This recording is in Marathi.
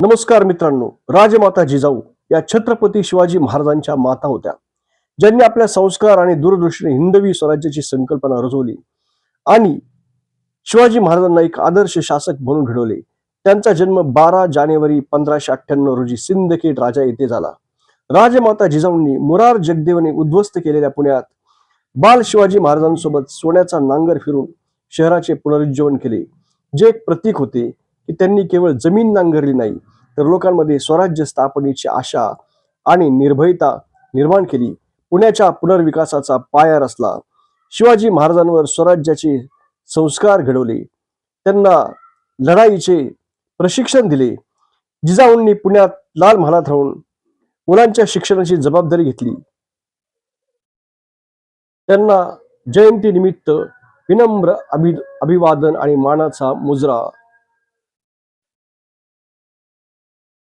नमस्कार मित्रांनो, राजमाता जिजाऊ या छत्रपती शिवाजी महाराजांच्या माता होत्या, ज्यांनी आपल्या संस्कार आणि दूरदृष्टीने हिंदवी स्वराज्याची संकल्पना रुजवली आणि शिवाजी महाराजांना एक आदर्श शासक म्हणून घडवले. त्यांचा जन्म 12 जानेवारी 1598 रोजी सिंदखेड राजा येथे झाला. राजमाता जिजाऊंनी मुरार जगदेवने उद्ध्वस्त केलेल्या पुण्यात बाल शिवाजी महाराजांसोबत सोन्याचा नांगर फिरून शहराचे पुनरुज्जीवन केले, जे एक प्रतीक होते की त्यांनी केवळ जमीन नांगरली नाही, तर लोकांमध्ये स्वराज्य स्थापनेची आशा आणि निर्भयता निर्माण केली. पुण्याच्या पुनर्विकासाचा पाया रचला. शिवाजी महाराजांवर स्वराज्याचे संस्कार घडवले, त्यांना लढाईचे प्रशिक्षण दिले. जिजाऊंनी पुण्यात लाल महालात राहून मुलांच्या शिक्षणाची जबाबदारी घेतली. त्यांना जयंती निमित्त विनम्र अभिवादन आणि मानाचा मुजरा